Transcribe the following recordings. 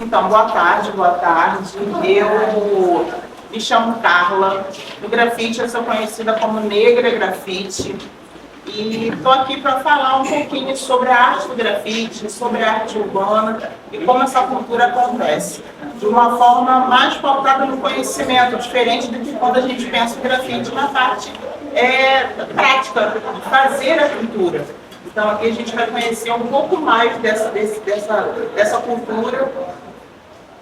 Então, boa tarde, boa tarde. Eu me chamo Carla. No grafite eu sou conhecida como Negra Grafite. E estou aqui para falar um pouquinho sobre a arte do grafite, sobre a arte urbana e como essa cultura acontece. De uma forma mais pautada no conhecimento, diferente do que quando a gente pensa em grafite na parte prática, de fazer a pintura. Então aqui a gente vai conhecer um pouco mais dessa cultura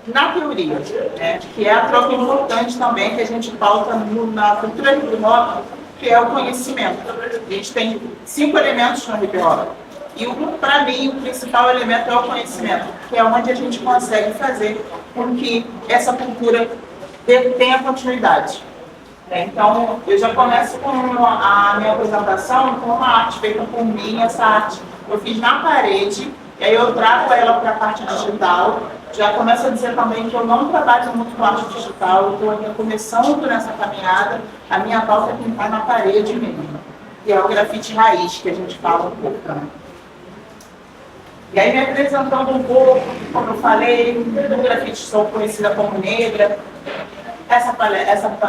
na teoria, né? Que é a troca importante também que a gente pauta na cultura hip hop, que é o conhecimento. A gente tem 5 elementos no hip hop. E para mim, o principal elemento é o conhecimento, que é onde a gente consegue fazer com que essa cultura tenha continuidade. Então, eu já começo com a minha apresentação com uma arte feita por mim. Essa arte eu fiz na parede, e aí eu trago ela para a parte digital. Já começo a dizer também que eu não trabalho muito com arte digital, eu estou ainda começando nessa caminhada. A minha pauta é pintar na parede mesmo, que é o grafite raiz, que a gente fala um pouco. Né? E aí, me apresentando um pouco, como eu falei, no grafite sou conhecida como Negra.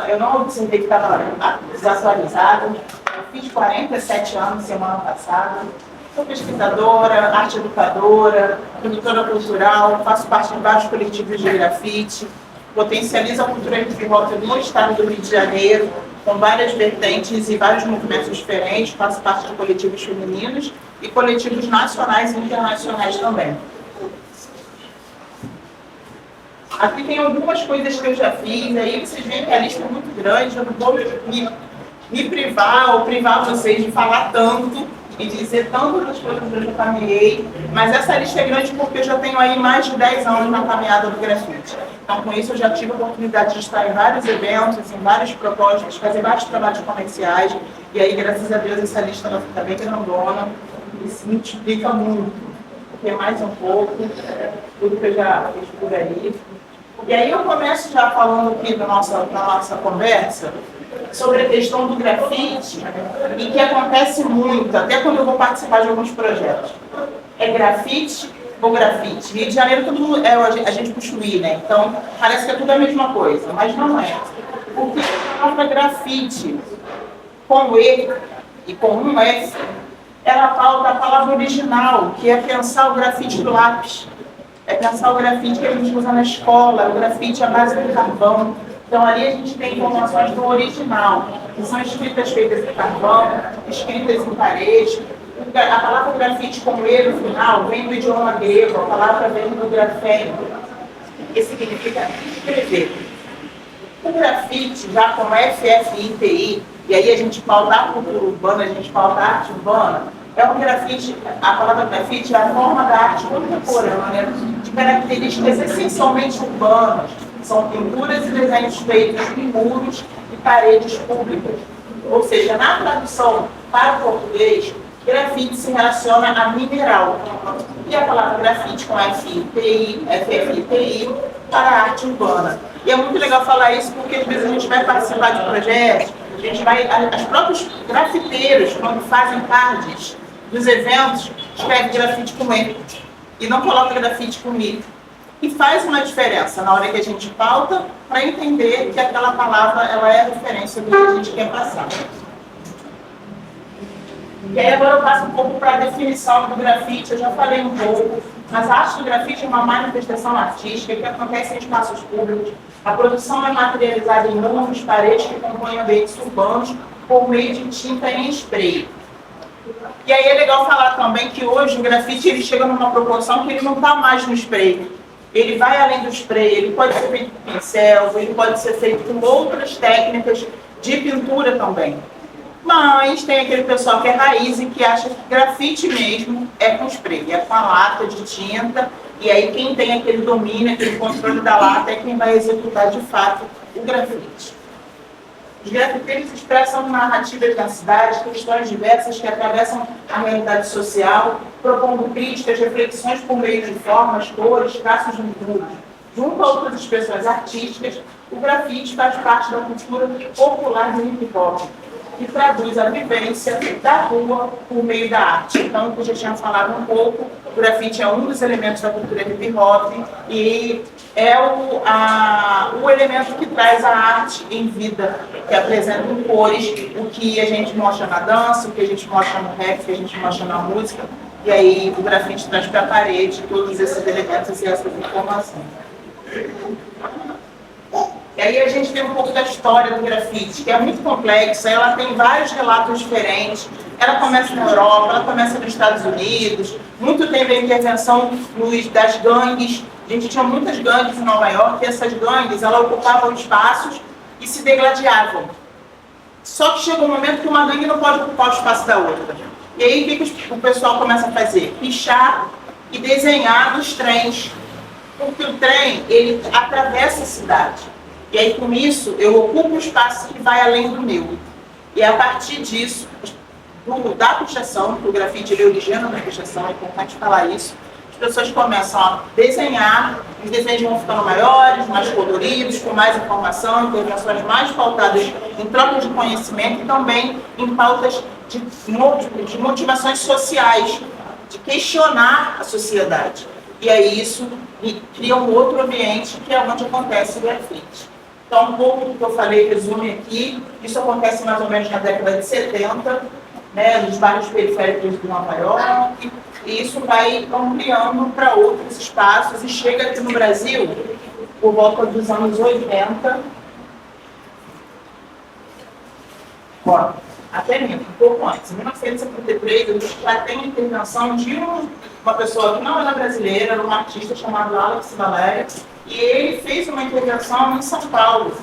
Eu não observei que estava desatualizada. Eu fiz 47 anos semana passada. Sou pesquisadora, arte educadora, produtora cultural, faço parte de vários coletivos de grafite, potencializo a cultura hip hop no estado do Rio de Janeiro, com várias vertentes e vários movimentos diferentes, faço parte de coletivos femininos e coletivos nacionais e internacionais também. Aqui tem algumas coisas que eu já fiz, aí vocês veem que a lista é muito grande, eu não vou me privar ou privar vocês de falar tanto e dizer tantas das coisas que eu já caminhei, mas essa lista é grande porque eu já tenho aí mais de 10 anos na caminhada do grafite. Então, com isso, eu já tive a oportunidade de estar em vários eventos, em vários propósitos, fazer vários trabalhos comerciais, e aí, graças a Deus, essa lista ela fica bem grandona e se multiplica muito, porque mais um pouco, tudo que eu já fiz por aí. E aí eu começo já falando aqui da nossa conversa sobre a questão do grafite, e que acontece muito, até quando eu vou participar de alguns projetos. É grafite ou grafite? Rio de Janeiro todo mundo, a gente puxa o I, né? Então parece que é tudo a mesma coisa, mas não é. Porque a palavra grafite, com E e com um F, ela pauta a palavra original, que é pensar o grafite do lápis. É pensar o grafite que a gente usa na escola, o grafite à base do carvão. Então, ali a gente tem informações do original, que são escritas feitas em carvão, escritas em parede. A palavra grafite com E no final vem do idioma grego, a palavra vem do grafeno, que significa escrever. O grafite, já com FFITI, e aí a gente pauta a cultura urbana, a gente pauta a arte urbana, é um grafite, a palavra grafite é a forma da arte contemporânea, de características essencialmente urbanas. São pinturas e desenhos feitos em muros e paredes públicas. Ou seja, na tradução para o português, grafite se relaciona a mineral. E a palavra grafite com FFITI para a arte urbana. E é muito legal falar isso porque às vezes a gente vai participar de projetos, os próprios grafiteiros, quando fazem cards dos eventos, escreve grafite com E e não coloca grafite com I. E faz uma diferença na hora que a gente pauta para entender que aquela palavra ela é a referência do que a gente quer passar. E aí agora eu passo um pouco para a definição do grafite. Eu já falei um pouco, mas a arte do grafite é uma manifestação artística que acontece em espaços públicos. A produção é materializada em muros, paredes que compõem ambientes urbanos por meio de tinta em spray. E aí é legal falar também que hoje o grafite ele chega numa proporção que ele não está mais no spray. Ele vai além do spray, ele pode ser feito com pincel, ele pode ser feito com outras técnicas de pintura também. Mas tem aquele pessoal que é raiz e que acha que grafite mesmo é com spray, é com a lata de tinta, e aí quem tem aquele domínio, aquele controle da lata é quem vai executar de fato o grafite. Os grafiteiros expressam narrativas da cidade, questões diversas que atravessam a realidade social, propondo críticas, reflexões por meio de formas, cores, traços de muros. Junto a outras expressões artísticas, o grafite faz parte da cultura popular do hip hop. que traduz a vivência da rua por meio da arte. Então, eu já tinha falado um pouco, o grafite é um dos elementos da cultura hip hop e é o elemento que traz a arte em vida, que apresenta em cores o que a gente mostra na dança, o que a gente mostra no rap, o que a gente mostra na música, e aí o grafite traz para a parede todos esses elementos e essas informações. E aí a gente tem um pouco da história do grafite, que é muito complexa, ela tem vários relatos diferentes, ela começa na Europa, ela começa nos Estados Unidos, muito tempo a intervenção das gangues, a gente tinha muitas gangues em Nova York, e essas gangues, elas ocupavam espaços e se degladiavam. Só que chega um momento que uma gangue não pode ocupar o espaço da outra. E aí o que o pessoal começa a fazer? Pichar e desenhar nos trens, porque o trem, ele atravessa a cidade. E aí, com isso, eu ocupo um espaço que vai além do meu. E a partir disso, da pichação, porque o grafite ele origina da pichação, é importante falar isso, as pessoas começam a desenhar, os desenhos vão ficando maiores, mais coloridos, com mais informação, intervenções mais pautadas em troca de conhecimento e também em pautas de motivações sociais, de questionar a sociedade. E aí isso cria um outro ambiente que é onde acontece o grafite. Então, um pouco do que eu falei, resume aqui, isso acontece mais ou menos na década de 70, né, nos bairros periféricos de Nova York, e isso vai ampliando para outros espaços e chega aqui no Brasil por volta dos anos 80, até mesmo, um pouco antes. Em 1973, a gente já tem a intervenção de uma pessoa que não era brasileira, um artista chamado Alex Valério, e ele fez uma intervenção em São Paulo.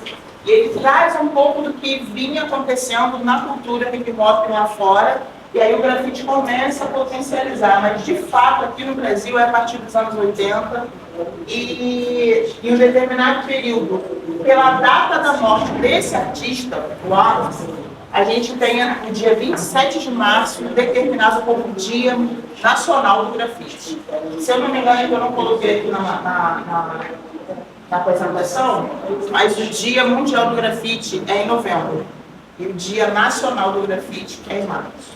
E ele traz um pouco do que vinha acontecendo na cultura hip hop lá fora, e aí o grafite começa a potencializar, mas de fato aqui no Brasil é a partir dos anos 80, e em um determinado período, pela data da morte desse artista, o Alex, a gente tem o dia 27 de março determinado como Dia Nacional do Grafite. Se eu não me engano, eu não coloquei aqui na apresentação, mas o Dia Mundial do Grafite é em novembro. E o Dia Nacional do Grafite é em março.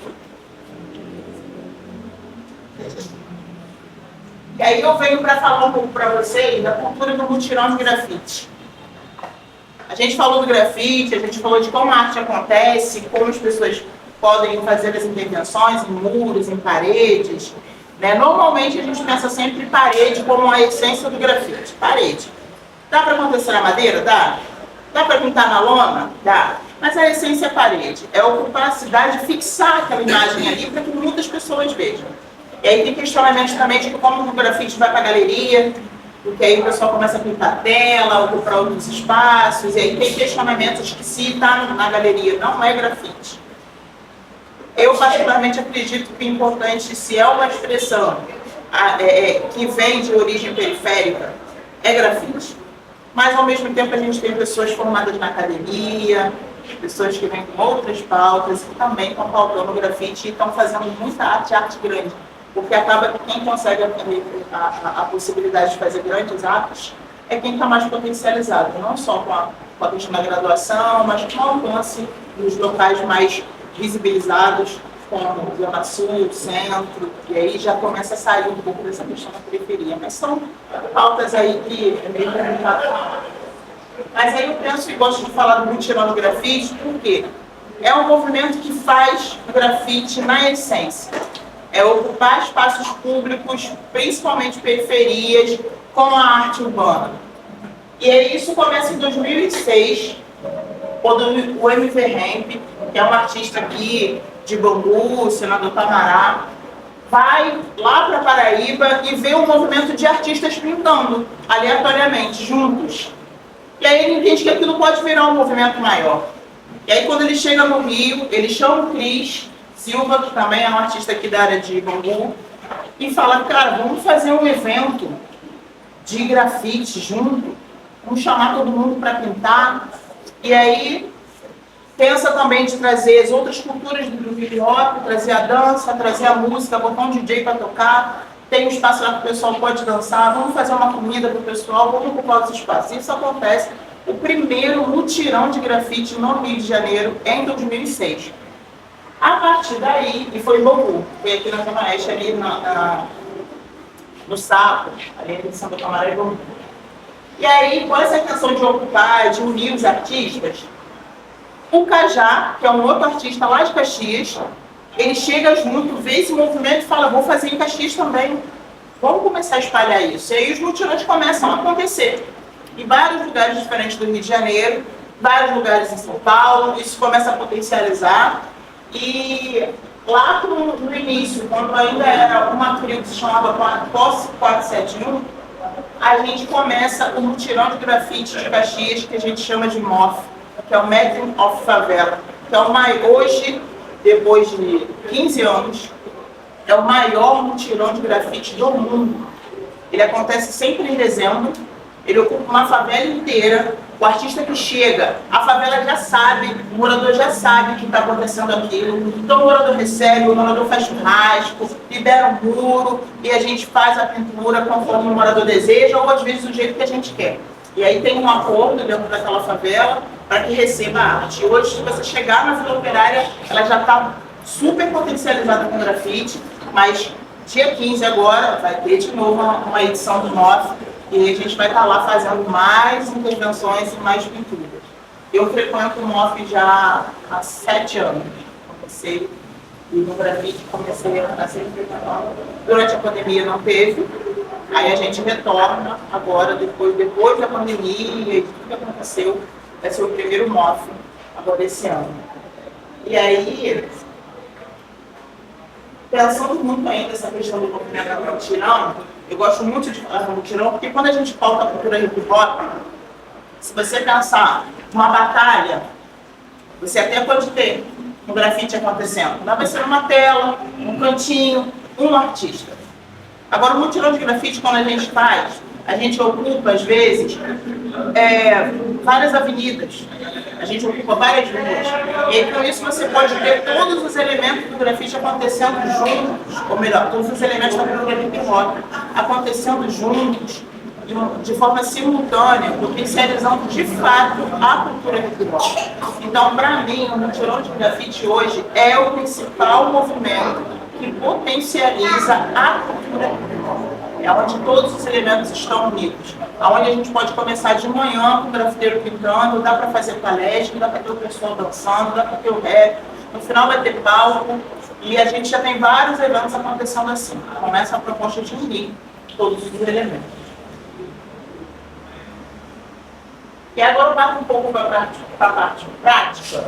E aí eu venho para falar um pouco para vocês da cultura do mutirão de grafite. A gente falou do grafite, a gente falou de como a arte acontece, como as pessoas podem fazer as intervenções em muros, em paredes. Né? Normalmente a gente pensa sempre em parede como a essência do grafite. Parede. Dá para acontecer na madeira? Dá. Dá para pintar na lona? Dá. Mas a essência é parede. É ocupar a cidade, fixar aquela imagem ali para que muitas pessoas vejam. E aí tem questionamentos também de como o grafite vai para a galeria, porque aí o pessoal começa a pintar tela, ocupar outros espaços, e aí tem questionamentos que se está na galeria não é grafite. Eu particularmente acredito que o importante, se é uma expressão que vem de origem periférica, é grafite. Mas ao mesmo tempo a gente tem pessoas formadas na academia, pessoas que vêm com outras pautas, que também estão pautando o grafite e estão fazendo muita arte grande. Porque acaba que quem consegue a possibilidade de fazer grandes artes é quem está mais potencializado, não só com a questão da graduação, mas com o alcance dos locais mais visibilizados, como Zona Sul, Centro, e aí já começa a sair um pouco dessa questão da periferia. Mas são pautas aí que é meio complicado. Mas aí eu penso e gosto de falar do mutirão do grafite, porque é um movimento que faz o grafite na essência. É ocupar espaços públicos, principalmente periferias, com a arte urbana. E aí isso começa em 2006, quando o MV Hemp, que é um artista aqui de Bangu, senador Tamará, vai lá para Paraíba e vê um movimento de artistas pintando, aleatoriamente, juntos. E aí ele entende que aquilo pode virar um movimento maior. E aí quando ele chega no Rio, ele chama o Cris Silva, que também é um artista aqui da área de Bangu, e fala, cara, vamos fazer um evento de grafite junto, vamos chamar todo mundo para pintar. E aí pensa também de trazer as outras culturas do hip hop, trazer a dança, trazer a música, botar um DJ para tocar, tem um espaço lá que o pessoal pode dançar, vamos fazer uma comida para o pessoal, vamos ocupar os espaços. Isso acontece, o primeiro mutirão de grafite no Rio de Janeiro em 2006. A partir daí, e foi Bangu, foi aqui na Zona Oeste, ali no Sapo, ali em Santa Camará e Bangu. E aí, com essa intenção de ocupar, de unir os artistas, o Cajá, que é um outro artista lá de Caxias, ele chega junto, vê esse movimento e fala, vou fazer em Caxias também. Vamos começar a espalhar isso. E aí os mutirões começam a acontecer. Em vários lugares diferentes do Rio de Janeiro, vários lugares em São Paulo, isso começa a potencializar. E lá no início, quando ainda era uma trio que se chamava Posse 471, a gente começa o mutirão de grafite de Caxias, que a gente chama de MOF, que é o Making of Favela, que é hoje, depois de 15 anos, é o maior mutirão de grafite do mundo. Ele acontece sempre em dezembro, ele ocupa uma favela inteira. O artista que chega, a favela já sabe, o morador já sabe que está acontecendo aquilo. Então o morador recebe, o morador faz churrasco, libera um muro e a gente faz a pintura conforme o morador deseja ou às vezes do jeito que a gente quer. E aí tem um acordo dentro daquela favela para que receba a arte. Hoje, se você chegar na Vila Operária, ela já está super potencializada com grafite, mas dia 15 agora vai ter de novo uma edição do MOF e a gente vai estar lá fazendo mais intervenções e mais pinturas. Eu frequento o MOF já há 7 anos. Comecei e no grafite comecei a ser frequentando. Durante a pandemia não teve, aí a gente retorna agora, depois da pandemia e tudo que aconteceu, vai ser o primeiro MOF agora esse ano. E aí, pensando muito ainda nessa questão do movimento do mutirão, eu gosto muito de falar do mutirão, porque quando a gente pauta a cultura hip hop, se você pensar numa batalha, você até pode ter um grafite acontecendo. Não vai ser uma tela, um cantinho, um artista. Agora, o mutirão de grafite, quando a gente ocupa, às vezes, várias avenidas. A gente ocupa várias ruas. E aí, com isso, você pode ter todos os elementos do grafite acontecendo juntos, ou melhor, todos os elementos da cultura hip hop acontecendo juntos, de forma simultânea, potencializando de fato a cultura hip hop. Então, para mim, o mutirão de grafite hoje é o principal movimento que potencializa a cultura hip hop. É onde todos os elementos estão unidos. Onde a gente pode começar de manhã com o grafiteiro pintando, dá para fazer palestra, dá para ter o pessoal dançando, dá para ter o rap. No final vai ter palco e a gente já tem vários eventos acontecendo assim. Começa a proposta de unir todos os elementos. E agora eu parto um pouco para a parte prática.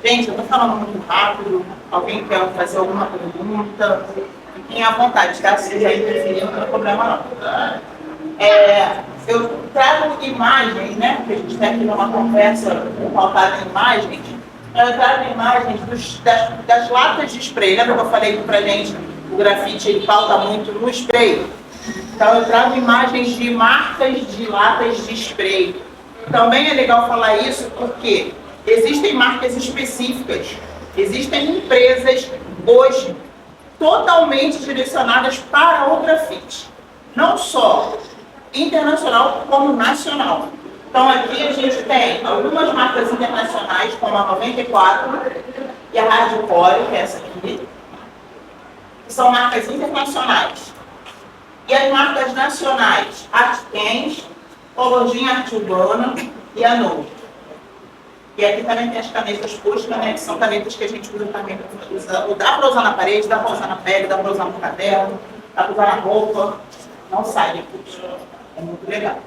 Gente, eu estou falando muito rápido. Alguém quer fazer alguma pergunta? Fiquem à vontade, tá? Se quiser interferir, não tem problema não. Eu trago imagens, né? Porque a gente está aqui numa conversa pautada em imagens. Eu trago imagens das latas de spray. Lembra que eu falei pra gente o grafite ele pauta muito no spray? Então eu trago imagens de marcas de latas de spray. Também é legal falar isso porque existem marcas específicas, existem empresas hoje totalmente direcionadas para o grafite, não só internacional como nacional. Então aqui a gente tem algumas marcas internacionais, como a 94 e a Hardcore, que é essa aqui, que são marcas internacionais. E as marcas nacionais, Artens, Lojinha Arte Urbana e a Novo. E aqui também tem as canetas Fusca, né, que são canetas que a gente usa também para usar. Dá para usar na parede, dá para usar na pele, dá para usar no caderno, dá para usar na roupa. Não sai depois. É muito legal.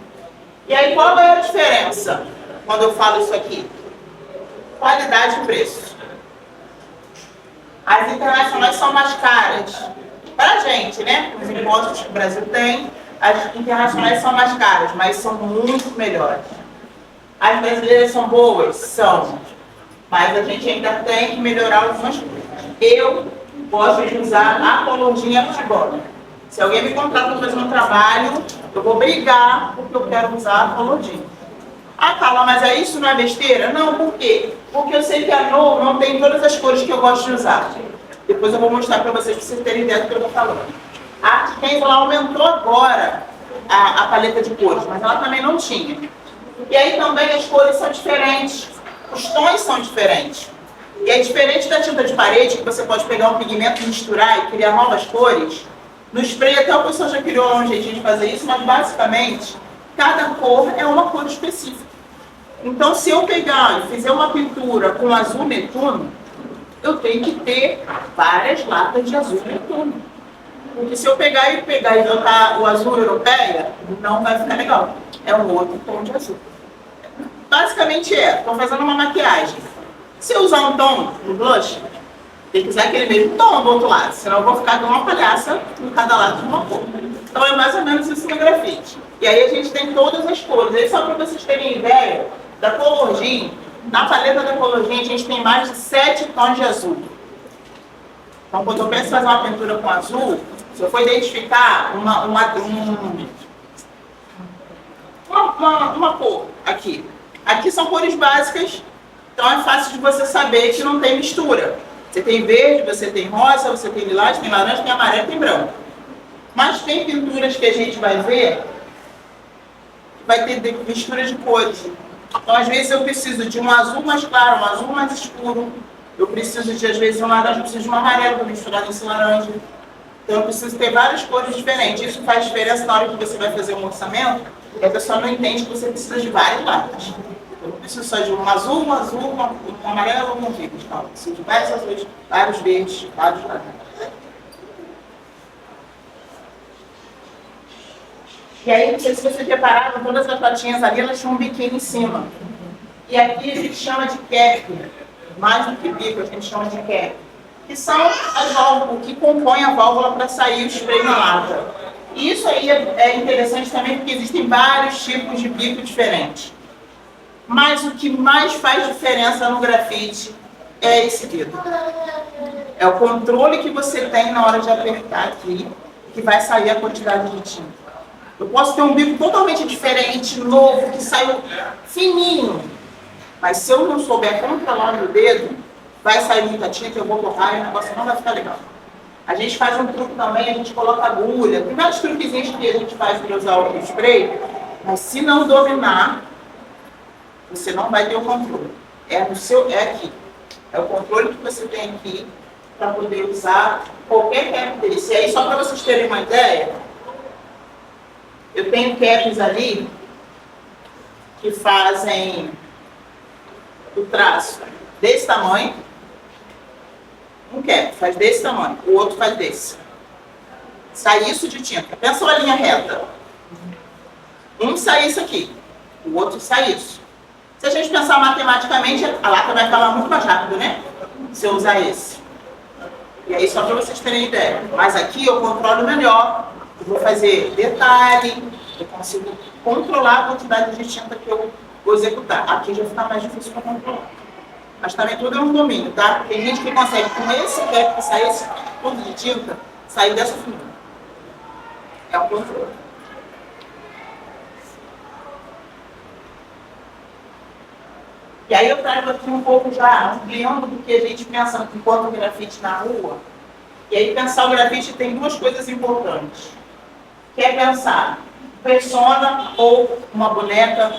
E aí, qual é a diferença quando eu falo isso aqui? Qualidade e preço. As internacionais são mais caras. Para a gente, né? Os impostos que o Brasil tem, as internacionais são mais caras, mas são muito melhores. As brasileiras são boas? São. Mas a gente ainda tem que melhorar algumas coisas. Eu gosto de usar a Colondinha Artibona. Se alguém me contrata para fazer um trabalho, eu vou brigar porque eu quero usar a Colondinha. Ah, Carla, mas isso não é besteira? Não, por quê? Porque eu sei que a No não tem todas as cores que eu gosto de usar. Depois eu vou mostrar para vocês terem ideia do que eu estou falando. A Artens, ela aumentou agora a paleta de cores, mas ela também não tinha. E aí também as cores são diferentes. são diferentes. E é diferente da tinta de parede, que você pode pegar um pigmento, misturar e criar novas cores. No spray até o pessoal já criou um jeitinho de fazer isso, mas basicamente, cada cor é uma cor específica. Então, se eu pegar e fizer uma pintura com azul netuno, eu tenho que ter várias latas de azul netuno. Porque se eu pegar e botar o azul europeia, não vai ficar legal. É um outro tom de azul. Basicamente estou fazendo uma maquiagem. Se eu usar um tom no blush, tem que usar aquele mesmo tom do outro lado, senão eu vou ficar com uma palhaça em cada lado de uma cor. Então é mais ou menos isso no grafite. E aí a gente tem todas as cores. Aí só para vocês terem ideia, da Colorgin, na paleta da Colorgin a gente tem mais de 7 tons de azul. Então quando eu penso em fazer uma pintura com azul, se eu for identificar uma cor aqui. Aqui são cores básicas, então é fácil de você saber que não tem mistura. Você tem verde, você tem rosa, você tem lilás, tem laranja, tem amarelo, tem branco. Mas tem pinturas que a gente vai ver que vai ter mistura de cores. Então às vezes eu preciso de um azul mais claro, um azul mais escuro. Eu preciso de, às vezes, um laranja, eu preciso de um amarelo para misturar nesse laranja. Então eu preciso ter várias cores diferentes. Isso faz diferença na hora que você vai fazer um orçamento, e a pessoa não entende que você precisa de várias latas. Eu não preciso só de um azul, um amarelo, um verde. Não, eu preciso de vários azuis, vários verdes, vários laranjas. E aí, não sei se vocês repararam, todas as latinhas ali, elas tinham um biquinho em cima. E aqui a gente chama de cap, mais do que bico, a gente chama de cap. Que são as válvulas, que compõem a válvula para sair o spray na lata. E isso aí é interessante também porque existem vários tipos de bico diferentes. Mas o que mais faz diferença no grafite é esse dedo. É o controle que você tem na hora de apertar aqui, que vai sair a quantidade de tinta. Eu posso ter um bico totalmente diferente, novo, que saiu fininho. Mas se eu não souber controlar meu dedo, vai sair muita tinta, eu vou borrar e o negócio não vai ficar legal. A gente faz um truque também, a gente coloca agulha. Tem vários truquezinhos que a gente faz para usar o spray, mas se não dominar, você não vai ter o controle. É aqui. É o controle que você tem aqui para poder usar qualquer cap desse. E aí, só para vocês terem uma ideia, eu tenho caps ali que fazem o traço desse tamanho. Um cap faz desse tamanho, o outro faz desse. Sai isso de tinta. Pensa uma linha reta. Um sai isso aqui, o outro sai isso. Se a gente pensar matematicamente, a lata vai acabar muito mais rápido, né? Se eu usar esse. E aí, só para vocês terem ideia. Mas aqui eu controlo melhor. Eu vou fazer detalhe, eu consigo controlar a quantidade de tinta que eu vou executar. Aqui já fica mais difícil para controlar. Mas também tudo é um domínio, tá? Tem gente que consegue, com esse cap que sai esse ponto de tinta, sair dessa finura. É um controle. E aí eu trago aqui um pouco já ampliando do que a gente pensa enquanto grafite na rua. E aí pensar o grafite tem duas coisas importantes. Que é pensar persona ou uma boneca,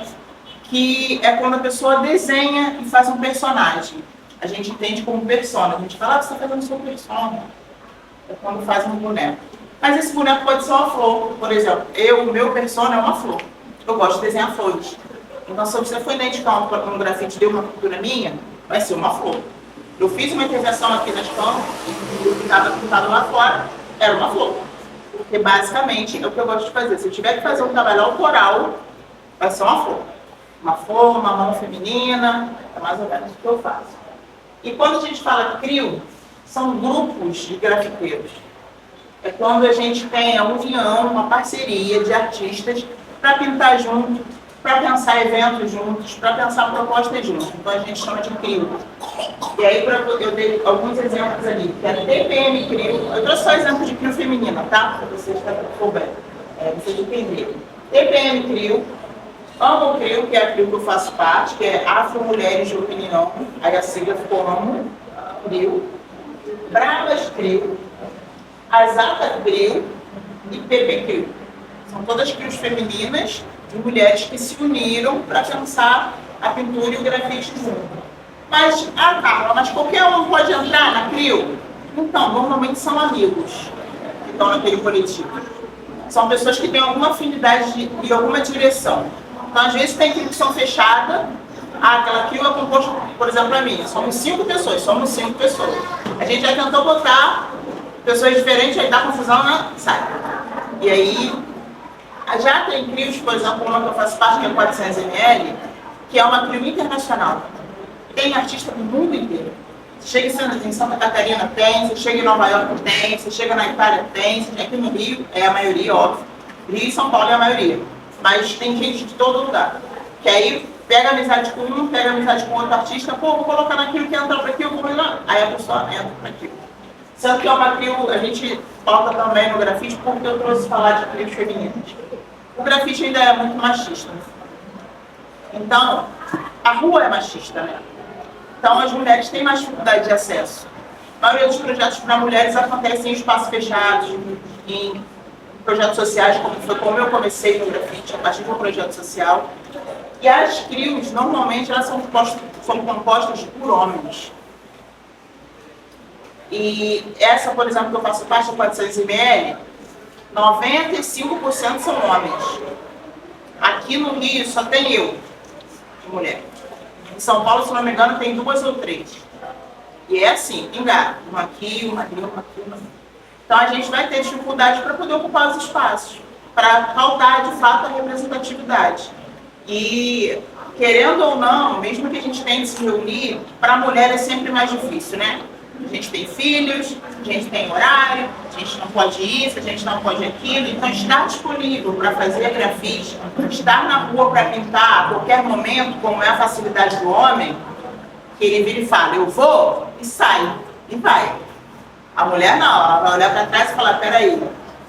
que é quando a pessoa desenha e faz um personagem. A gente entende como persona. A gente fala, você está fazendo seu persona. É quando faz um boneco. Mas esse boneco pode ser uma flor. Por exemplo, o meu persona é uma flor. Eu gosto de desenhar flores. Então, se você for identificar um grafite de uma pintura minha, vai ser uma flor. Eu fiz uma intervenção aqui nas camas, o que estava pintado lá fora era uma flor. Porque, basicamente, é o que eu gosto de fazer. Se eu tiver que fazer um trabalho autoral, vai ser uma flor. Uma flor, uma mão feminina, é mais ou menos o que eu faço. E quando a gente fala CRIO, são grupos de grafiteiros. É quando a gente tem a união, uma parceria de artistas para pintar junto, para pensar eventos juntos, para pensar propostas juntos. Então a gente chama de CRIO. E aí eu dei alguns exemplos ali, que era TPM CRIO. Eu trouxe só exemplo de CRIO feminina, tá? Para vocês souberem, vocês entenderem. TPM CRIO, AMO CRIO, que é a CRIO que eu faço parte, que é Afro Mulheres de Opinião, aí a sigla ficou AMO CRIO, Bravas CRIO, Azata CRIO e PP CRIO. São todas CRIOs femininas de mulheres que se uniram para pensar a pintura e o grafite junto. Mas, Carla, mas qualquer um pode entrar na CRIO? Então, normalmente são amigos que estão naquele coletivo. São pessoas que têm alguma afinidade e alguma direção. Então, às vezes, tem CRIO que são fechadas. Aquela CRIO é composta, por exemplo, a minha. Somos 5 pessoas. A gente já tentou botar pessoas diferentes, aí dá confusão, né? Sai. E aí, já tem CRIOs, por exemplo, uma que eu faço parte, que é 400 ml, que é uma CRIO internacional. Tem artista do mundo inteiro. Você chega em Santa Catarina, tem. Você chega em Nova York, tem. Você chega na Itália, tem. Aqui no Rio, é a maioria, óbvio. Rio e São Paulo é a maioria. Mas tem gente de todo lugar. Que aí pega amizade com um, pega amizade com outro artista, pô, vou colocar naquilo que entra para aquilo, vou lá. Aí a pessoa entra para aquilo. Sendo que é uma CRIO, a gente toca também no grafite, porque eu trouxe falar de CRIOs femininas. O grafite ainda é muito machista. Então, a rua é machista, né? Então, as mulheres têm mais dificuldade de acesso. A maioria dos projetos para mulheres acontecem em espaços fechados, em projetos sociais, como eu comecei no grafite, a partir de um projeto social. E as CRIOs, normalmente, elas são compostas por homens. E essa, por exemplo, que eu faço parte, a 400 ml, 95% são homens. Aqui no Rio só tem eu, de mulher. Em São Paulo, se não me engano, tem 2 ou 3. E é assim, pingado. Uma aqui, uma ali, uma aqui, uma aqui. Então a gente vai ter dificuldade para poder ocupar os espaços, para faltar de fato a representatividade. E, querendo ou não, mesmo que a gente tenha que se reunir, para a mulher é sempre mais difícil, né? A gente tem filhos, a gente tem horário, a gente não pode isso, a gente não pode aquilo. Então, estar disponível para fazer grafite, estar na rua para pintar a qualquer momento, como é a facilidade do homem, que ele vira e fala, eu vou, e sai, e vai. A mulher não, ela vai olhar para trás e falar, peraí,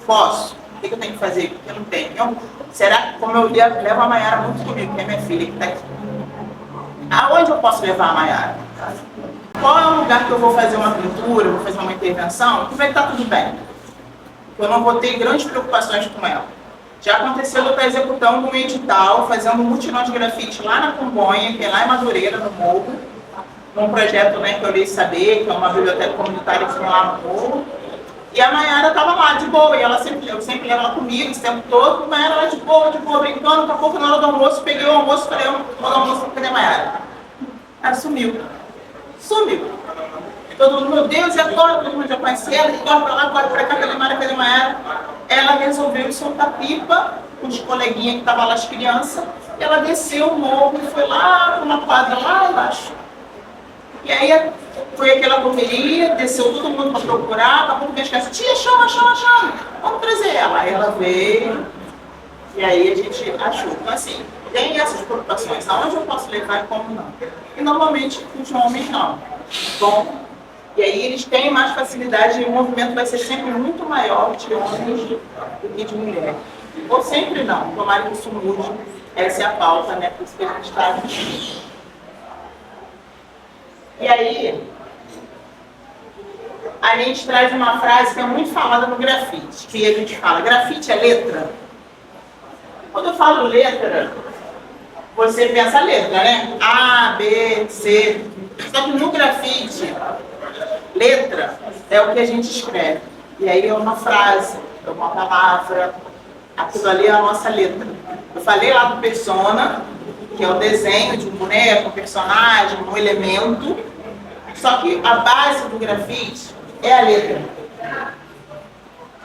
posso? O que eu tenho que fazer? Porque eu não tenho. Será que, como eu levo a Maiara muito comigo, que é minha filha que está aqui. Aonde eu posso levar a Maiara? Qual é o lugar que eu vou fazer uma pintura, vou fazer uma intervenção, que vai estar tudo bem. Eu não vou ter grandes preocupações com ela. Já aconteceu eu estar executando um edital, fazendo um mutirão de grafite lá na Congonha, que é lá em Madureira, no Morro, num projeto, né, que eu dei saber, que é uma biblioteca comunitária que tem lá no Morro. E a Maiara estava lá, de boa, e eu sempre levo ela comigo esse tempo todo, a Maiara lá de boa, brincando. Daqui a pouco, na hora do almoço, peguei o almoço e falei, na hora do almoço, cadê a Maiara? Ela sumiu. Todo mundo, meu Deus, e agora? Todo mundo já conhece ela, e corre pra lá, corre pra cá, cadê Maiara? Ela resolveu soltar pipa com os coleguinhas que estavam lá, as crianças, e ela desceu o morro e foi lá para uma quadra lá embaixo. E aí foi aquela correria, desceu todo mundo para procurar, daqui a pouco minhas crianças, tia, chama, vamos trazer ela. Aí ela veio, e aí a gente achou. Então assim, tem essas preocupações, aonde eu posso levar e como não. E normalmente os homens não. Bom, e aí eles têm mais facilidade e o movimento vai ser sempre muito maior de homens do que de mulheres. Ou sempre não, tomara que isso mude, essa é a pauta, né? Por isso que a gente está aqui. E aí, a gente traz uma frase que é muito falada no grafite, que a gente fala, grafite é letra? Quando eu falo letra, você pensa letra, né? A, B, C. Só que no grafite, letra é o que a gente escreve. E aí é uma frase, é uma palavra, aquilo ali é a nossa letra. Eu falei lá do persona, que é o desenho de um boneco, um personagem, um elemento. Só que a base do grafite é a letra.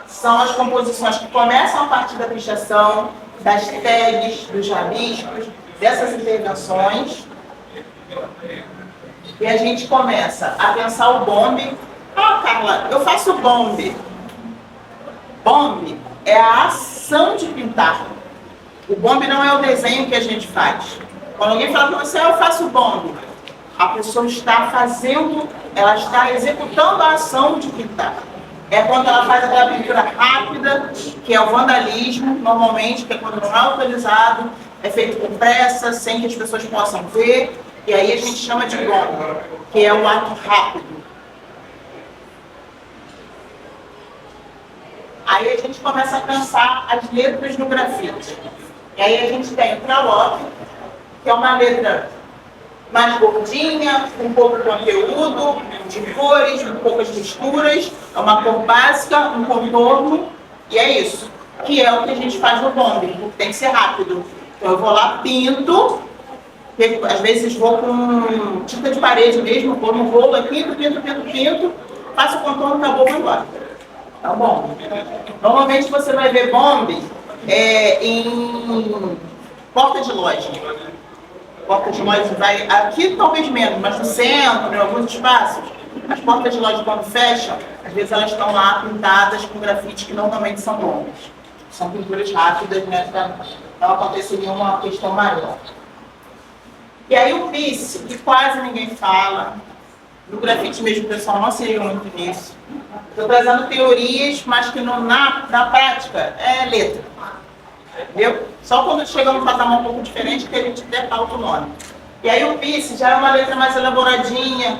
São as composições que começam a partir da pichação, das tags, dos rabiscos, dessas intervenções. E a gente começa a pensar o bombe. Ah, Carla, eu faço bombe. Bombe é a ação de pintar. O bombe não é o desenho que a gente faz. Quando alguém fala para você, eu faço bombe, a pessoa está fazendo, ela está executando a ação de pintar. É quando ela faz aquela pintura rápida, que é o vandalismo, normalmente, que é quando não é autorizado, é feito com pressa, sem que as pessoas possam ver, e aí a gente chama de bombe, que é o ato rápido. Aí a gente começa a pensar as letras no grafite. E aí a gente tem o prologue, que é uma letra mais gordinha, com pouco conteúdo, de cores, com poucas texturas, é uma cor básica, um contorno, e é isso. Que é o que a gente faz no bonding, porque tem que ser rápido. Então eu vou lá, pinto, às vezes vou com tinta de parede mesmo, vou no rolo aqui, pinto, faço o contorno, acabou, vou embora. Tá bom? Normalmente você vai ver bonding em porta de loja. Porta de loja vai, aqui talvez menos, mas no centro, em alguns espaços, as portas de loja quando fecham, às vezes elas estão lá pintadas com grafite que normalmente são longas. São pinturas rápidas, né, para não acontecer nenhuma questão maior. E aí o piece, que quase ninguém fala, no grafite mesmo o pessoal não se liga muito nisso. Estou trazendo teorias, mas que na prática é letra. Entendeu? Só quando chega num patamar um pouco diferente que a gente decalca o nome. E aí o piece já é uma letra mais elaboradinha,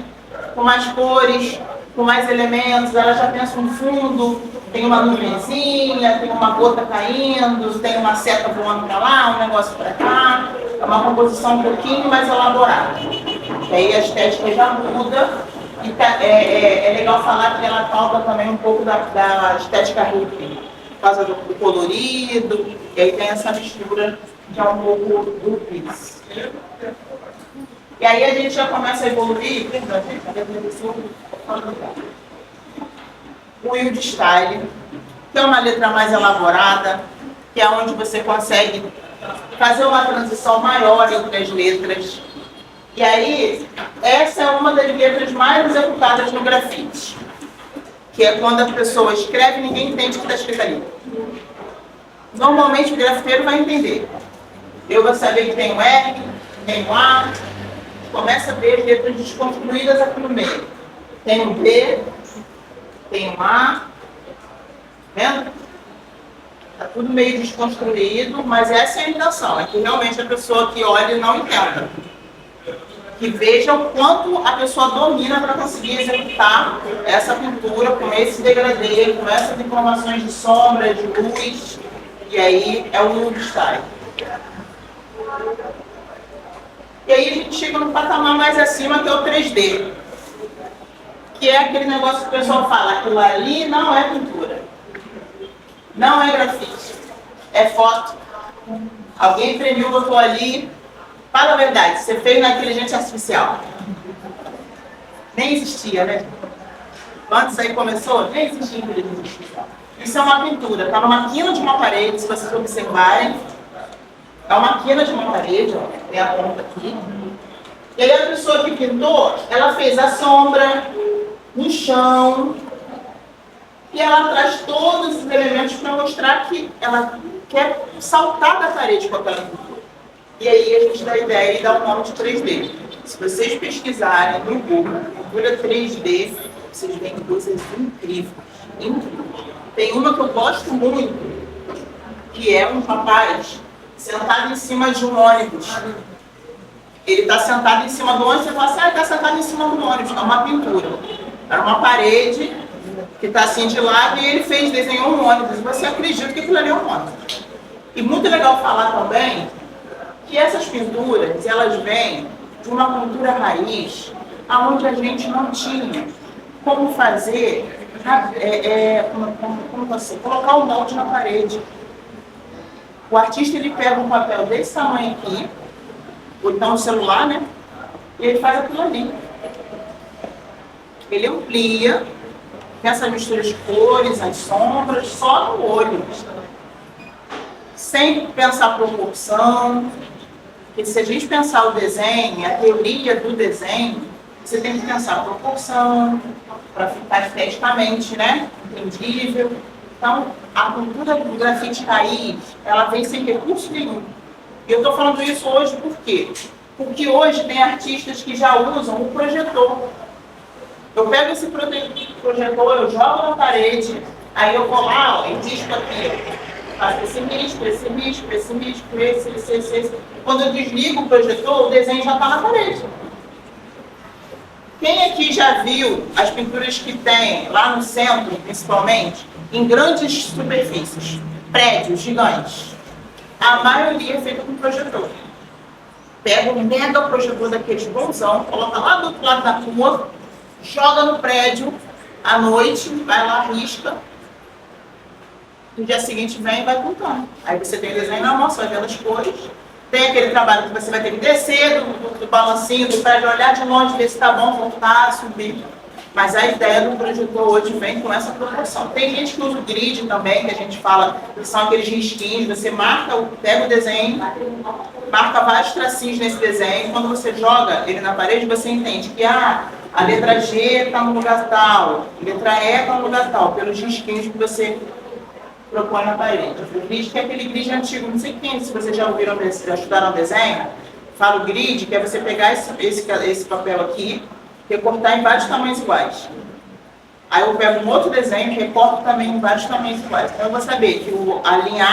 com mais cores, com mais elementos, ela já pensa um fundo, tem uma nuvenzinha, tem uma gota caindo, tem uma seta voando para lá, um negócio para cá, é uma composição um pouquinho mais elaborada. E aí a estética já muda, e é legal falar que ela falta também um pouco da estética hippie, por causa do colorido, e aí tem essa mistura que é um pouco do piece. E aí a gente já começa a evoluir, o Wild Style, que é uma letra mais elaborada, que é onde você consegue fazer uma transição maior entre as letras. E aí, essa é uma das letras mais executadas no grafite, que é quando a pessoa escreve e ninguém entende o que está escrito ali. Normalmente o grafiteiro vai entender. Eu vou saber que tem um R, tem um A, começa a ver letras desconstruídas aqui no meio. Tem um B, tem um A, vendo? Está tudo meio desconstruído, mas essa é a intenção, é que realmente a pessoa que olha não entenda. Que veja o quanto a pessoa domina para conseguir executar essa pintura com esse degradê, com essas informações de sombra, de luz, e aí é o Wild Style. E aí a gente chega no patamar mais acima, que é o 3D. Que é aquele negócio que o pessoal fala, aquilo ali não é pintura. Não é grafite. É foto. Alguém imprimiu, botou ali. Fala a verdade, você fez na inteligência artificial. Nem existia, né? Quando isso aí começou, nem existia inteligência artificial. Isso é uma pintura, está numa quina de uma parede, se vocês observarem. É uma quina de uma parede, ó, tem a ponta aqui. E aí a pessoa que pintou, ela fez a sombra, no chão, e ela traz todos os elementos para mostrar que ela quer saltar da parede com aquela pintura. E aí a gente dá a ideia e dá o nome de 3D. Se vocês pesquisarem no Google, pintura 3D, vocês veem coisas incríveis. Tem uma que eu gosto muito, que é um rapaz sentado em cima de um ônibus. Ele está sentado em cima do ônibus, você fala assim, ele está sentado em cima do ônibus. É uma pintura. Era uma parede que está assim de lado e ele desenhou um ônibus. E você acredita que aquilo ali é um ônibus. E muito legal falar também que essas pinturas, elas vêm de uma cultura raiz, onde a gente não tinha como fazer, colocar o molde na parede. O artista, ele pega um papel desse tamanho aqui, ou então um celular, né? E ele faz aquilo ali. Ele amplia, com essa mistura de cores, as sombras, só no olho. Sem pensar proporção. Porque se a gente pensar o desenho, a teoria do desenho, você tem que pensar a proporção, para ficar esteticamente, né, entendível. Então, a cultura do grafite raiz, ela vem sem recurso nenhum. E eu estou falando isso hoje por quê? Porque hoje tem artistas que já usam o projetor. Eu pego esse projetor, eu jogo na parede, aí eu vou lá, ó, e disco aqui, ó. Faço esse risco, esse risco, esse risco, esse. Quando eu desligo o projetor, o desenho já está na parede. Quem aqui já viu as pinturas que tem lá no centro, principalmente, em grandes superfícies, prédios gigantes? A maioria é feita com projetor. pega um mega projetor daqueles bonzão, coloca lá do outro lado da rua, joga no prédio à noite, vai lá, risca. No dia seguinte vem e vai pintando. Aí você tem o desenho normal, só vendo as cores. Tem aquele trabalho que você vai ter que descer do balancinho, do prédio, olhar de longe, ver se tá bom, voltar, subir. Mas a ideia do projetor hoje vem com essa proporção. Tem gente que usa o grid também, que a gente fala que são aqueles risquinhos, você pega o desenho, marca vários tracinhos nesse desenho, quando você joga ele na parede, você entende que a letra G está no lugar tal, a letra E está no lugar tal, pelos risquinhos que você propõe na parede. O grid, que é aquele grid antigo, não sei quem, se vocês já ouviram, já estudaram desenho, fala o grid, que é você pegar esse papel aqui, recortar em vários tamanhos iguais. Aí eu pego um outro desenho e recorto também em vários tamanhos iguais. Então eu vou saber que a linha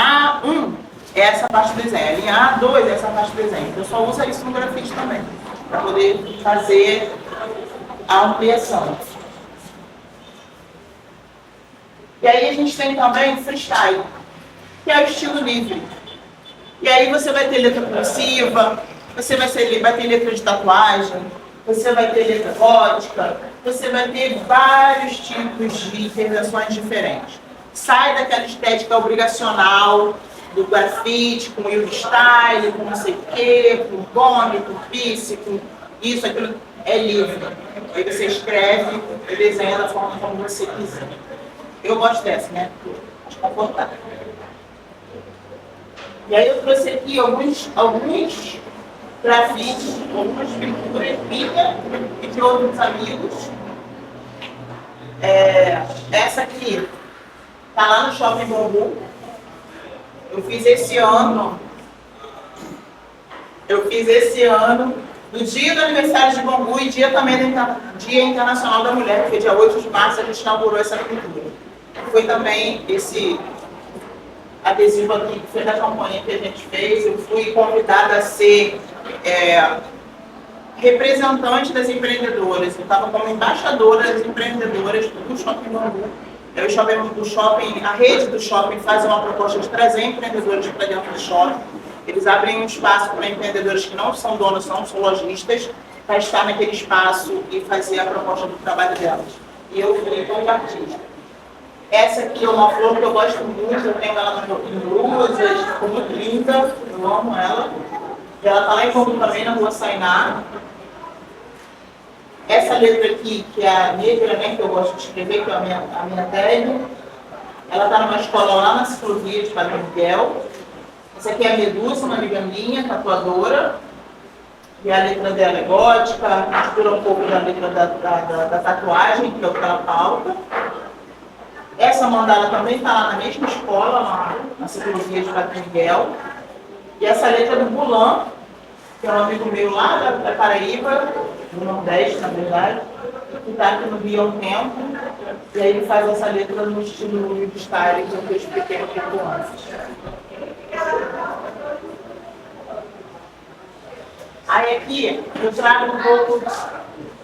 A1 é essa parte do desenho, a linha A2 é essa parte do desenho. Então eu só uso isso no grafite também, para poder fazer a ampliação. E aí a gente tem também o freestyle, que é o estilo livre. E aí você vai ter letra cursiva, você vai ter letra de tatuagem, você vai ter letra gótica, você vai ter vários tipos de intervenções diferentes. Sai daquela estética obrigacional do grafite, com o style, com não sei o quê, com gome, com piece, com isso, aquilo. É livre. Aí você escreve e desenha da forma como você quiser. Eu gosto dessa, né? Acho confortável. E aí eu trouxe aqui alguns grafites, algumas pinturas minhas e de outros amigos. Essa aqui está lá no Shopping Bangu. Eu fiz esse ano, no dia do aniversário de Bangu e dia também do Dia Internacional da Mulher, porque dia 8 de março a gente inaugurou essa pintura. Foi também esse adesivo aqui que foi da campanha que a gente fez. Eu fui convidada a ser representante das empreendedoras. Eu estava como embaixadora das empreendedoras do Shopping Bangu. A rede do shopping faz uma proposta de trazer empreendedores para dentro do shopping. Eles abrem um espaço para empreendedores que não são donos, não são lojistas, para estar naquele espaço e fazer a proposta do trabalho delas. E eu fui como artista. Essa aqui é uma flor que eu gosto muito, eu tenho ela em blusas, ficou muito linda, eu amo ela. E ela está lá em Bangu também, na Rua Sainá. Essa letra aqui, que é a negra, né, que eu gosto de escrever, que é a minha tese, ela está numa escola lá na ciclovia de Padre Miguel. Essa aqui é a Medusa, uma amiga minha, tatuadora. E a letra dela é gótica, mistura um pouco da letra da tatuagem, que é o que ela pauta. Essa mandala também está lá na mesma escola, na ciclovia de Padre Miguel. E essa letra do Bulan, que é um amigo meu lá da Paraíba, do Nordeste, na verdade, que está aqui no Rio há um tempo. E aí ele faz essa letra no estilo New Style, que eu expliquei um pouco antes. Aí aqui eu trago um pouco,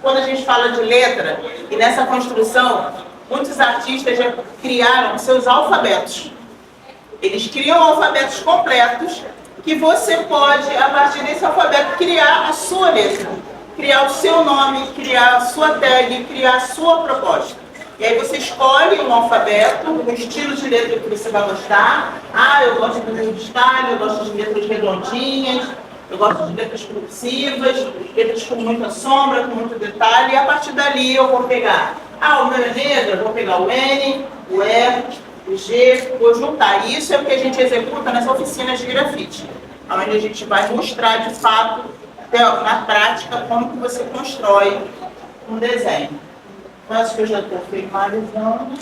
quando a gente fala de letra, e nessa construção, muitos artistas já criaram seus alfabetos. Eles criam alfabetos completos que você pode, a partir desse alfabeto, criar a sua letra, criar o seu nome, criar a sua tag, criar a sua proposta. E aí você escolhe um alfabeto, um estilo de letra que você vai gostar. Ah, eu gosto do New Style, eu gosto de letras redondinhas, eu gosto de letras cursivas, letras com muita sombra, com muito detalhe, e a partir dali eu vou pegar, o meu é negro, eu vou pegar o N, o E, o G, vou juntar. E isso é o que a gente executa nas oficinas de grafite, onde a gente vai mostrar de fato, na prática, como que você constrói um desenho. Acho que eu já estou finalizando.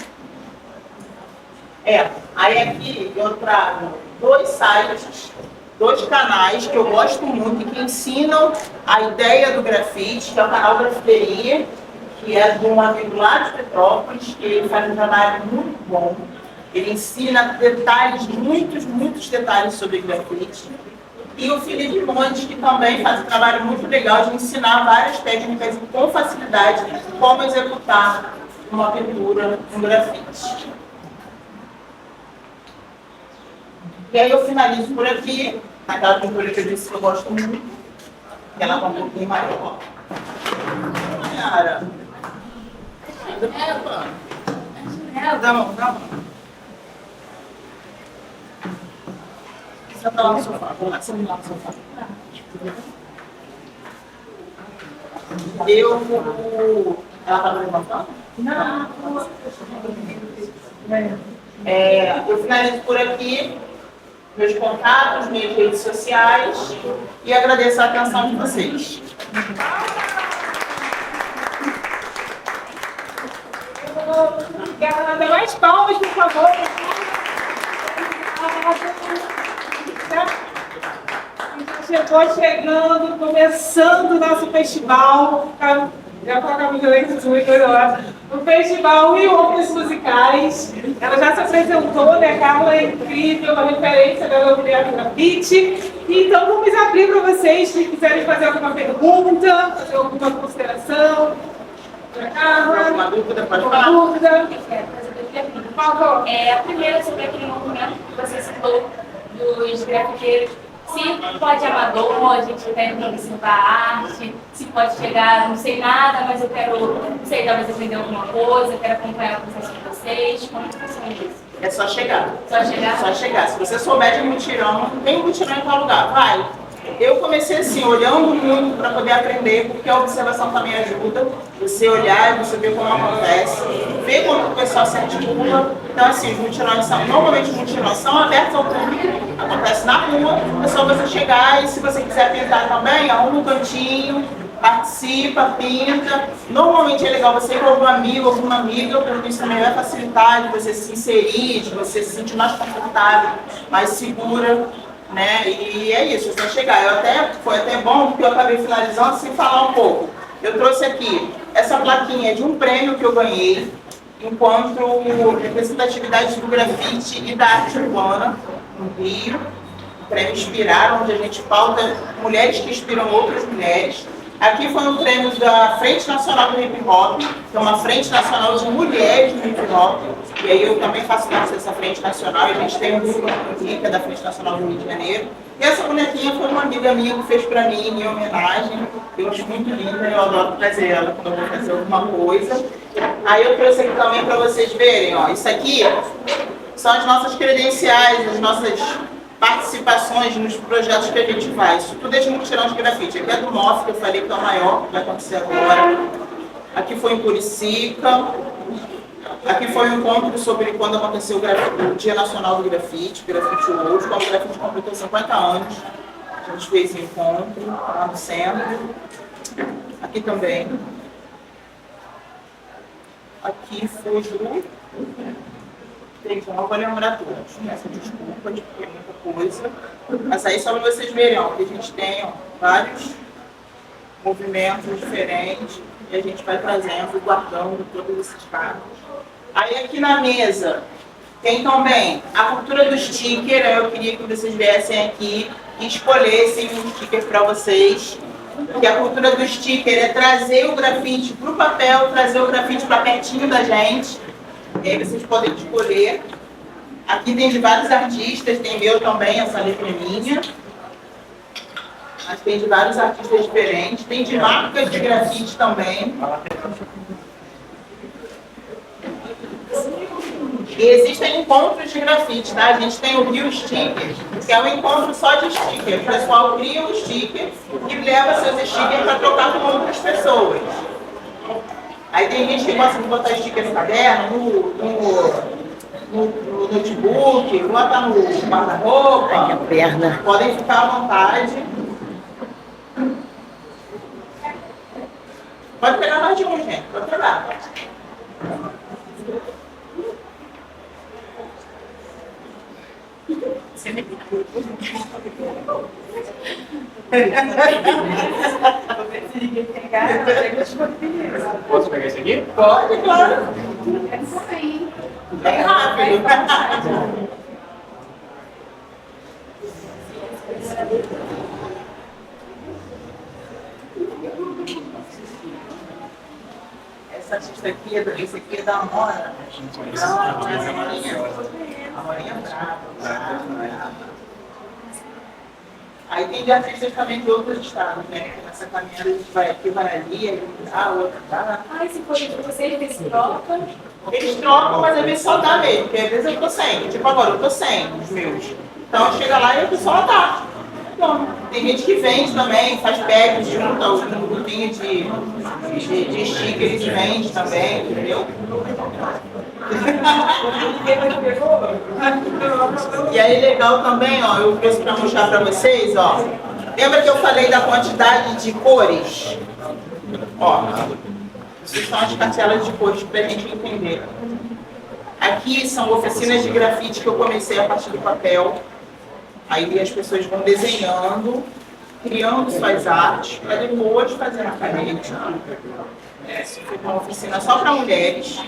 Aí aqui eu trago 2 sites, 2 canais que eu gosto muito e que ensinam a ideia do grafite, que é o canal Grafiteria, que é de um amigo lá de Petrópolis, que ele faz um trabalho muito bom. Ele ensina detalhes, muitos detalhes sobre grafite. E o Felipe Montes, que também faz um trabalho muito legal de ensinar várias técnicas e com facilidade como executar uma pintura, um grafite. E aí eu finalizo por aqui, naquela pintura que eu disse que eu gosto muito. ela está um pouquinho maior. Cara, dá a mão. Senta lá no sofá. Vamos lá, senta lá no sofá. Ela tá levantando? Não. Eu finalizo por aqui meus contatos, minhas redes sociais e agradeço a atenção de vocês. Obrigada. Mais palmas, por favor. Chegou chegando, começando o nosso festival. Já colocamos o Festival Rio Homens Musicais. Ela já se apresentou, né? Carla é incrível, uma referência da Mulher Grafite. Então vamos abrir para vocês, se quiserem fazer alguma pergunta, fazer alguma consideração. Carla, Alguma dúvida, pode alguma falar. dúvida? Por favor. A primeira sobre aquele movimento que você citou dos grafiteiros. Se pode amador, a gente quer incentivar arte, se pode chegar, não sei nada, mas eu quero, não sei, talvez aprender alguma coisa, quero acompanhar o processo de vocês. Como que funciona isso? É só chegar. Só chegar? Só chegar. Se você souber de mutirão, não tem mutirão em qual lugar. Vai. Eu comecei assim, olhando muito para poder aprender, porque a observação também ajuda. Você olhar e você ver como acontece, ver como o pessoal se articula. Então, assim, os mutirões são, normalmente os mutirões são abertos ao público, acontece na rua, é só você chegar e se você quiser pintar também, arruma um cantinho, participa, pinta. Normalmente é legal você ir com algum amigo, alguma amiga, porque isso também vai facilitar de você se inserir, de você se sentir mais confortável, mais segura. Né? E é isso, é só chegar. Foi até bom porque eu acabei finalizando sem falar um pouco. Eu trouxe aqui essa plaquinha de um prêmio que eu ganhei enquanto representatividade do grafite e da arte urbana no Rio. O prêmio Inspirar, onde a gente pauta mulheres que inspiram outras mulheres. Aqui foi um prêmio da Frente Nacional do Hip Hop, que é uma frente nacional de mulheres do hip hop. E aí eu também faço parte dessa frente nacional, e a gente tem um grupo aqui, que é da Frente Nacional do Rio de Janeiro. E essa bonequinha foi uma amiga minha que fez pra mim em homenagem. Eu acho muito linda, eu adoro trazer ela quando eu vou fazer alguma coisa. Aí eu trouxe aqui também para vocês verem, ó. Isso aqui são as nossas credenciais, as nossas participações nos projetos que a gente faz. Isso tudo é de mutirão de grafite. Aqui é do MOF, que eu falei que é o maior, que vai acontecer agora. Aqui foi em Curicica. Aqui foi um encontro sobre quando aconteceu o Dia Nacional do Grafite, Grafite World, quando o grafite completou 50 anos. A gente fez um encontro lá no centro. Aqui também. Aqui foi do... Então, eu vou lembrar todos. Peço desculpa, porque é muita coisa. Mas aí só para vocês verem, ó, que a gente tem ó, vários movimentos diferentes e a gente vai trazendo e guardando todos esses quadros. Aí aqui na mesa tem também a cultura do sticker. Eu queria que vocês viessem aqui e escolhessem um sticker para vocês. Que a cultura do sticker é trazer o grafite para o papel, trazer o grafite para pertinho da gente. E aí vocês podem escolher. Aqui tem de vários artistas, tem meu também, essa letra é minha. Mas tem de vários artistas diferentes. Tem de marcas de grafite também. E existem encontros de grafite, tá? A gente tem o Rio Sticker, que é um encontro só de sticker. O pessoal cria um sticker e leva seus stickers para trocar com outras pessoas. Aí tem gente que gosta de botar sticker no caderno, no notebook, bota no guarda-roupa. Podem ficar à vontade. Pode pegar mais de um, gente. Pode pegar. Posso pegar esse aqui? Pode, claro. Bem rápido. Essa artista aqui, esse aqui é da Amora. Não, a Amorinha. A Amorinha é brava. Aí tem de artistas também de outros estados, né? Essa caminhada que vai ali, aí tá, outra tá. Ah, e se for de vocês, eles trocam? Eles trocam, mas às vezes só dá mesmo, porque às vezes eu tô sem. Tipo agora, eu tô sem os meus. Então chega lá e a pessoa dá. Bom, tem gente que vende também, faz packs, junta um grupinho de stickers e vende também, entendeu? E aí legal também, ó, eu trouxe para mostrar para vocês, ó. Lembra que eu falei da quantidade de cores? Ó, essas são as cartelas de cores para a gente entender. Aqui são oficinas de grafite que eu comecei a partir do papel. Aí as pessoas vão desenhando, criando suas artes, para depois fazer na parede. Essa foi uma oficina só para mulheres.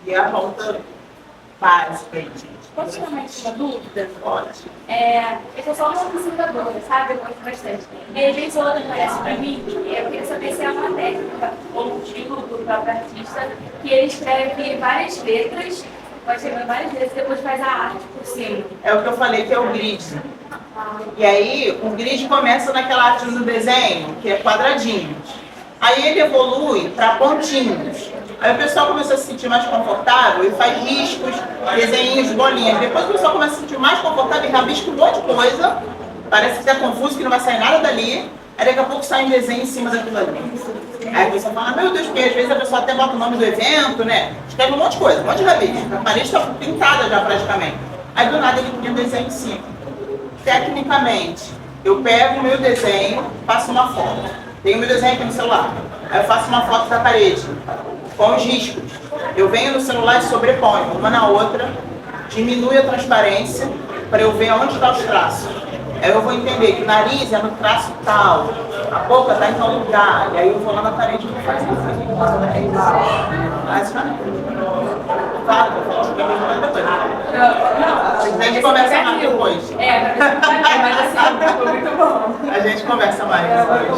E a volta básica aí, gente. Posso tirar mais uma dúvida? Olha. Eu sou só uma observadora, sabe? Eu gosto bastante. E às vezes o outro aparece pra mim, eu queria saber se é uma técnica ou um estilo do próprio artista, que ele escreve várias letras, pode escrever várias letras e depois faz a arte por cima. É o que eu falei que é o grid. E aí, o grid começa naquela arte do desenho, que é quadradinhos. Aí ele evolui para pontinhos. Aí o pessoal começa a se sentir mais confortável e faz riscos, desenhos, bolinhas. Depois o pessoal começa a se sentir mais confortável e rabisca um monte de coisa. Parece que está confuso, que não vai sair nada dali. Aí daqui a pouco sai um desenho em cima daquilo ali. Aí a pessoa fala, meu Deus, porque às vezes a pessoa até bota o nome do evento, né? Escreve um monte de coisa, um monte de rabisco. A parede está pintada já praticamente. Aí do nada ele cria um desenho em cima. Tecnicamente, eu pego o meu desenho, faço uma foto. Tenho o meu desenho aqui no celular. Aí eu faço uma foto da parede, com os riscos. Eu venho no celular e sobreponho uma na outra, diminui a transparência para eu ver onde estão os traços. Aí eu vou entender que o nariz é no traço tal, a boca está em tal lugar, e aí eu vou lá na parede e faço assim. Claro, eu falo que é muita coisa. A gente conversa mais depois. Mas assim, foi muito bom. A gente conversa mais depois.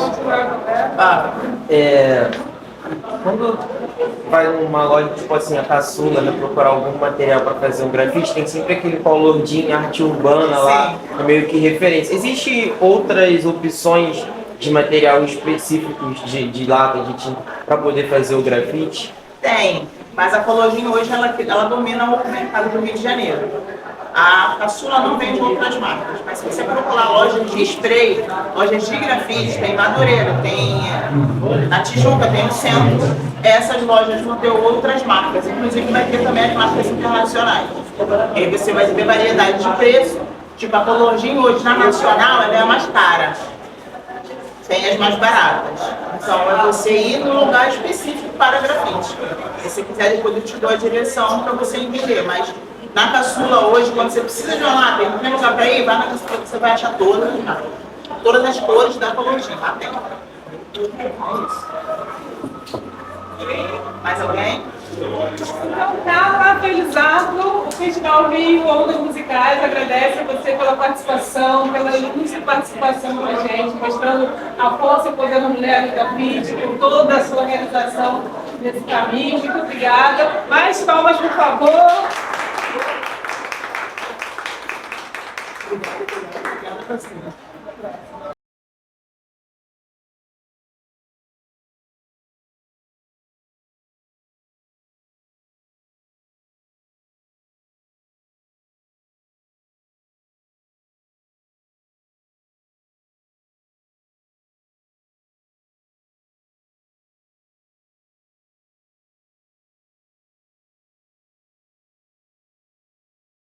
Quando vai numa loja, tipo assim, a Caçula, né, procurar algum material para fazer um grafite, tem sempre aquele color de arte urbana lá, é meio que referência. Existem outras opções de material específicos de lata, de tinta, para poder fazer o grafite? Tem, mas a Colojinha hoje ela domina o mercado do Rio de Janeiro. A Caçula não vende outras marcas, mas se você procurar lojas de spray, lojas de grafite, tem Madureira, tem na Tijuca, tem no centro, essas lojas vão ter outras marcas, inclusive vai ter também as marcas internacionais. E aí você vai ter variedade de preço, tipo a Colojinha hoje na nacional ela é a mais cara, tem as mais baratas. Então é você ir no lugar específico para grafite. Se você quiser, depois eu te dou a direção para você entender, mas na Caçula hoje, quando você precisa de uma lata, não tem lugar para ir, vai na Caçula que você vai achar todas as cores da Colojinha, lá tem. É isso. Mais alguém? Então tá felizado, o Festival Rio Ondas Musicais agradece a você pela participação, pela ilustre participação com a gente, mostrando a força e poder da mulher no grafite, por toda a sua realização nesse caminho. Muito obrigada. Mais palmas, por favor. Obrigada.